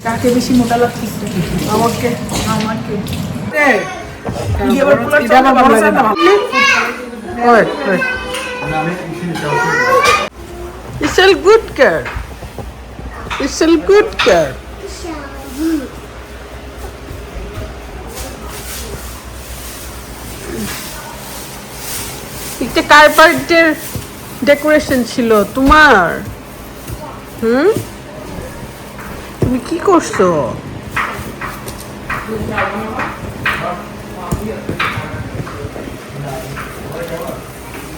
কাকে বেশি মোটা লাগতেছে? আমাকে। It's a good girl. It's a good girl. একটা কার বার্থডে ডেকোরেশন ছিল তোমার? তুমি কি করছো?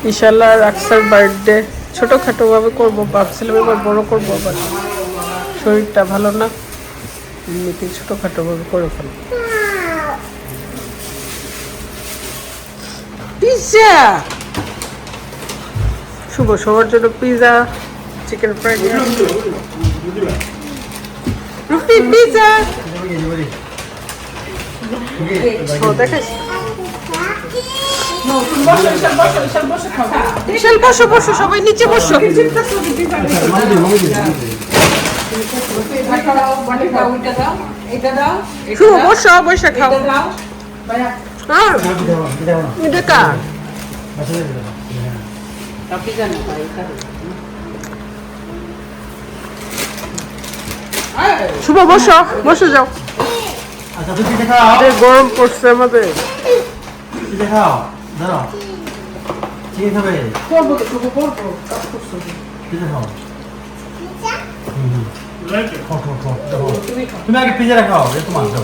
ইনশাআল্লাহ রাক্সার বার্থডে ছোটখাটো ভাবে করবো, ভাবছিলাম এবার বড় করবো, আবার শরীরটা ভালো না, এমনিতে ছোটখাটো ভাবে করে ফেলবো। পিৎজা শুভ সবার জন্য, পিৎজা, চিকেন ফ্রাইড রাইস, রুটি, পিৎজা। দেখাস বিশাল, বসো বসো, সবাই নিচে বসো। শুভ বসো, বসে খাও। হ্যাঁ এটা কার? শুভ বসো, বসে যাও। গরম পড়ছে আমাদের। তুমি আগে পিজা খাও, তোমার দাও।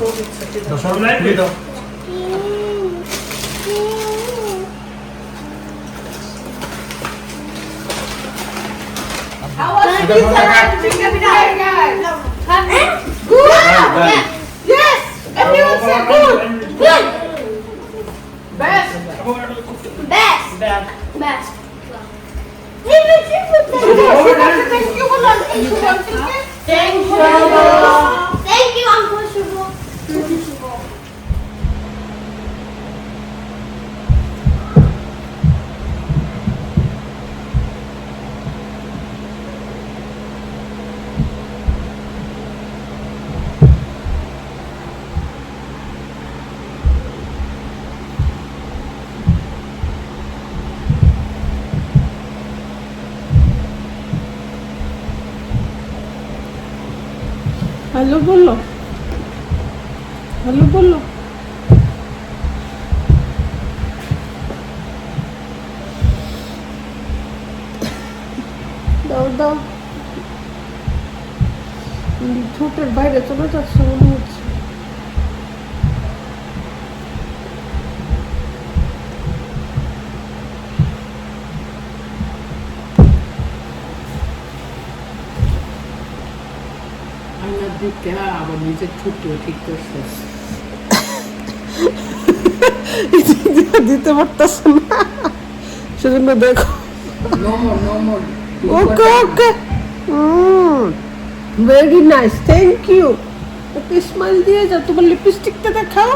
Yes, everyone said good. Good. Best. Best. Best. Thank you, Thank you, Uncle Shubo. Hello বললো, হ্যালো বললো। দাও দাও, ঠোঁটের বাইরে চলে যাচ্ছে মনে হচ্ছে। আবার নিজের ঠোঁটও ঠিক করছে, দিতে পারতেছে না, সেজন্য দেখো। Okay okay, very nice, thank you. Okay smile দিয়ে যাও। তোমার লিপস্টিকটা দেখাও,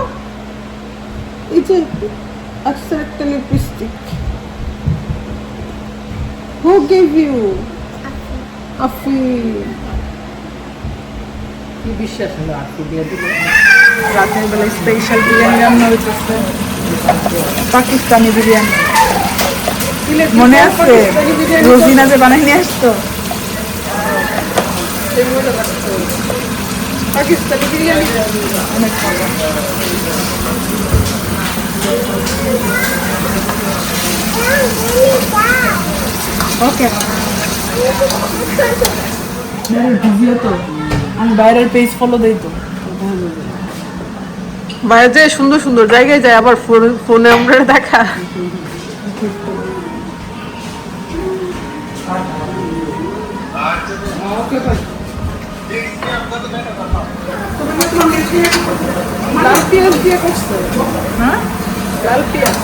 এই যে আচ্ছা একটা লিপস্টিক। Who gave you? আফি। কি বিশ্বাস হলো আজকে দিয়ে দিল? রাতের বেলা স্পেশাল বিরিয়ানি রান্না হইতেছে, পাকিস্তানি বিরিয়ানি। মনে আছে রোজিনা যে বানাই নিয়ে আসতো? পাকিস্তানি বিরিয়ানি অনেক মজা। ওকে, ভিডিও তো আমি বাইরের পেজ ফলো দেই তো। বাইরে যে সুন্দর সুন্দর জায়গায় যায়, আবার ফোনে আমরা দেখা। লাল পেঁয়াজ দিয়ে করছে। হ্যাঁ, লাল পেঁয়াজ।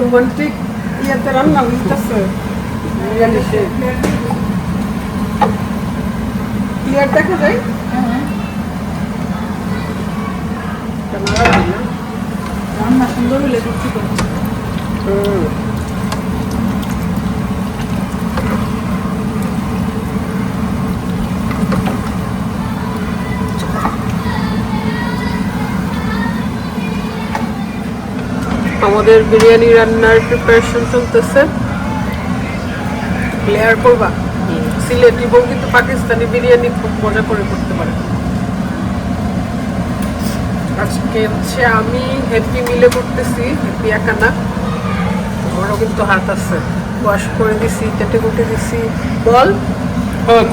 রোমান্টিক ইয়াতে রান্না হইতেছে বিরিয়ানিতে ক্লিয়ার দেখা যায় রান্না সুন্দর হলে করছি তো আমাদের বিরিয়ানি রান্নার প্রিপারেশন চলতেছে লেয়ার করবা সিলেটি বউ কিন্তু পাকিস্তানি বিরিয়ানি খুব মজা করে করতে পারে আজকে হচ্ছে আমি হ্যাপি মিলে করতেছি হ্যাপি একা না আমারও কিন্তু হাত আছে ওয়াশ করে দিছি কেটে কুটে দিছি বল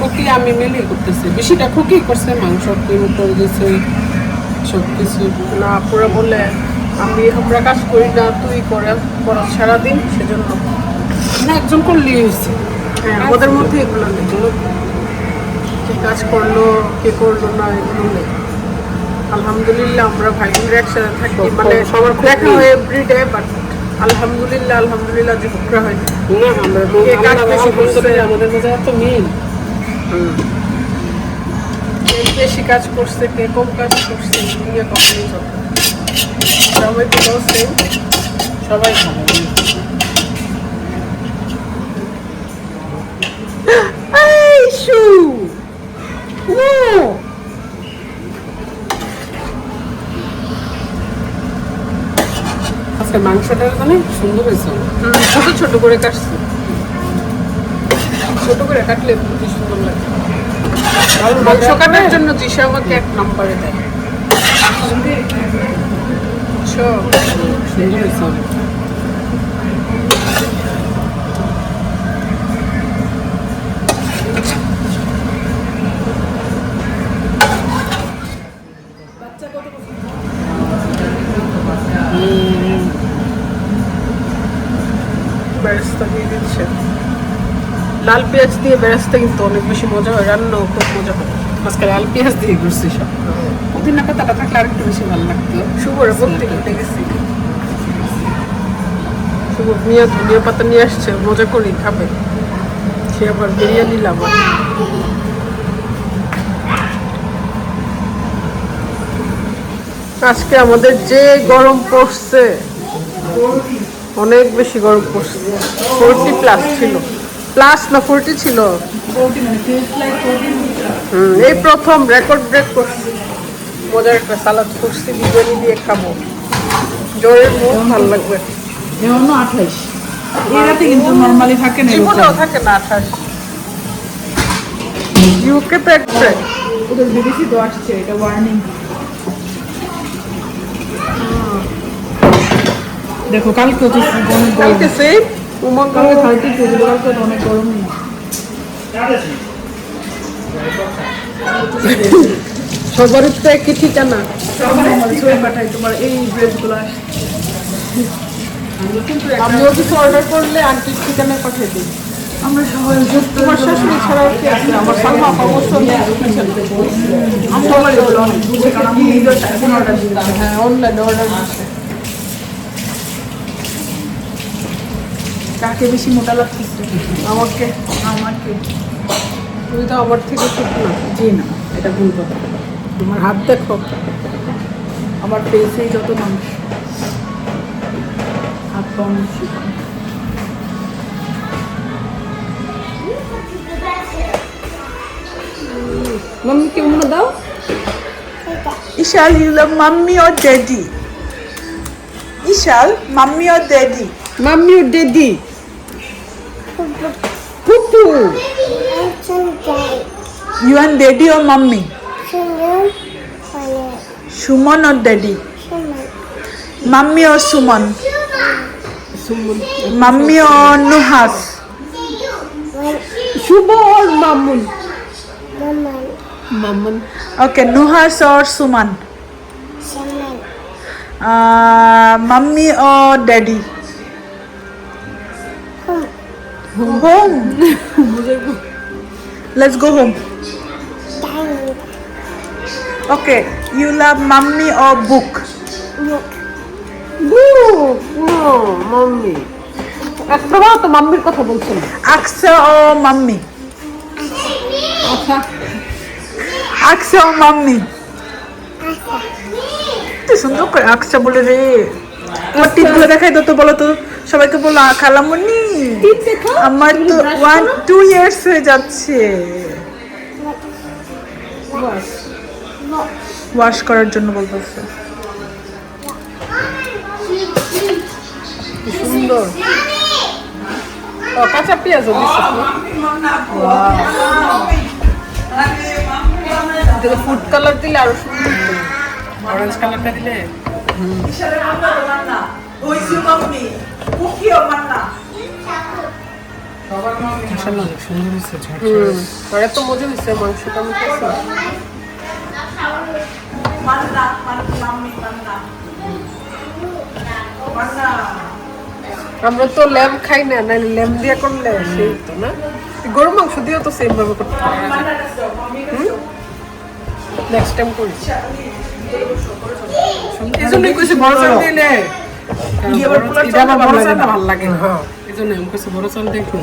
কুকি আমি মিলেই করতেছি বেশিটা কুকি করছে মাংস কিনে করে দিয়েছে সব কিছু না পুরো বলে আমরা কাজ করি না তুই করে সারাদিন সেজন্য না একজন করলেই হয়েছে হ্যাঁ ওদের মধ্যে এগুলো নেই কে কাজ করলো কে করলো না এগুলো নেই আলহামদুলিল্লাহ আমরা ভাই বোনেরা একসাথে থাকি মানে সবার দেখা হয় এভরিডে বাট আলহামদুলিল্লাহ যে ঝগড়া হয় না না আমরা কে কাজ বেশি করছে আমাদের মধ্যে এত মিল কে বেশি কাজ করছে কে কম কাজ করছে নিয়ে কখনই ঝগড়া সবাই তো সেম সবাই ভালো আজকে মাংসটা অনেক সুন্দর হয়েছে ছোট ছোট করে কাটছি ছোট করে কাটলে খুবই সুন্দর লাগে মাংস কাটার জন্য জিসা আমাকে 1 নম্বরে দেয় সুন্দর হয়েছে বেরেস্তা দিয়ে দিচ্ছে লাল পেঁয়াজ দিয়ে বেরেস্তা কিন্তু অনেক বেশি মজা হয় রান্নাও খুব মজা হয় আজকে লাল পেঁয়াজ দিয়ে করছি সব পুদিনা পাতাটা থাকলে আরেকটু বেশি ভালো লাগতো শুভরে বলতে কিনতে গেছি শুভ মিয়া ধনিয়া পাতা নিয়ে আসছে মজা করি খাবে সে আবার বিরিয়ানি লাভ আজকে আমাদের যে গরম পড়ছে অনেক বেশি গরম পড়ছে 40+ ছিল প্লাস না 40 ছিল এই প্রথম রেকর্ড ব্রেক করছি মজার একটা সালাদ করছি বিরিয়ানি দিয়ে খাবো জোরের মুখ ভালো লাগবে এমন 28 এই রাতে কিন্তু নরমালি থাকে না জীবনেও থাকে না 28 ইউকে তো একটা ওদের বিদেশি তো আসছে এটা ওয়ার্নিং দেখো কালকে তো অনেক গরম কালকে সেই উমঙ্গ কালকে 30 ছিল কালকে তো অনেক গরম নেই সবারই তো একই ঠিকানা তোমার এই ড্রেসগুলো আসছে আমিও কিছু অর্ডার করলে আন্টির ঠিকানায় পাঠিয়ে দিই আমরা সবাই তোমার শাশুড়ি ছাড়াও কি আছে আমার সালমা অবশ্য আমি নিজের এখন অর্ডার দিলাম হ্যাঁ অনলাইনে অর্ডার দিচ্ছে কাকে বেশি মোটা লাগতেছে আমাকে আমাকে তুমি তো আমার থেকে ছোট না জি না এটা ভুল কথা তোমার হাত দেখো আমার ফেসেই যত মানুষ হাত পাও বেশি মাম্মিকে উম্মা দাও Ishal, you love mommy or daddy? Ishal, mommy or daddy? Mommy ও daddy Pupu You want daddy or mommy? Suman or daddy? Mommy or Suman? Mommy or Nuhas? Shubho আর Mamun Mamun Okay, Nuhas or Suman? Mommy or daddy? Home. Let's go home. Okay, you love mommy or book? Book. Mummy একটা বার তো মাম্মির কথা বলছেন। আকসা ও mummy, আচ্ছা আকসা ও mummy. কি সুন্দর করে আকসা বলে রে। আমার টিপগুলো দেখাই তো, বলো তো সবাইকে, বলো খালামণি আমার তো 1-2 ইয়ার্স হয়ে যাচ্ছে ওয়াশ করার জন্য বলতেছে। কি সুন্দর। ও কাঁচা পেঁয়াজও দিচ্ছে। ফুড কালার দিলে আরো সুন্দর, অরেঞ্জ কালারটা দিলে মাশাআল্লাহ অনেক সুন্দর হয়েছে। আর এত মজা হয়েছে মাংসটা। আমি আমরা তো ল্যাম খাই না, নাহলে ল্যাম দিয়ে করলে সেই তো না। গরুর মাংস দিয়েও তো সেম ভাবে করতে পারি। নেক্সট টাইম করি। এই জন্যই কইছি বড় চাল দিলে এটা আবার বড় চালটা ভালো লাগে। হ্যাঁ এই জন্য আমি কইছি বড় চাল দিয়ে একটু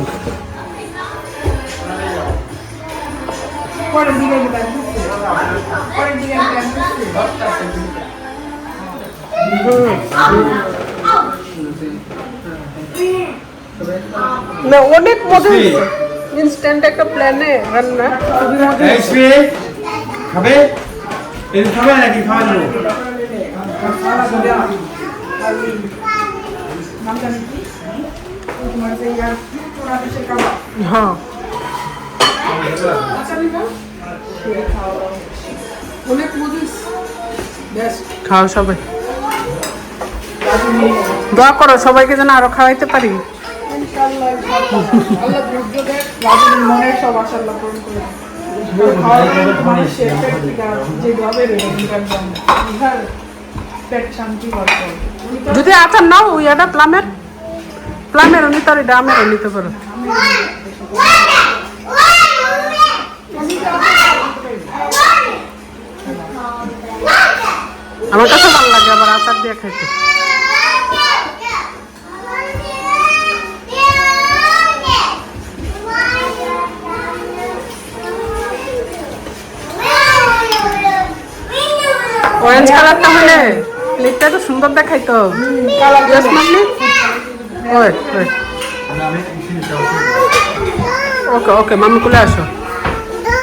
না, অনেক মজা হয়েছে। ইনস্ট্যান্ট একটা প্ল্যানে রান্না খুবই মজা এই শ্রী খাবে, এই খাবে নাকি খাওয়া যাবে? হ্যাঁ অনেক মজা খাও সবাই। দোয়া করো সবাইকে যেন আরো খাওয়াইতে পারি। মনের সব আশা আল্লাহ পূরণ করে পেট শান্তি করতে। যদি আচার নাও ইয়াটা প্লামের উনি তার এটা আমের নিতে পারো। আমার কাছে ভালো লাগে আবার আচার দিয়ে খাইতে। অরেঞ্জ কালারটা হলে প্লেটটা তো সুন্দর দেখাইতো। Yes, mummy? Okay okay mummy কুলে আসো।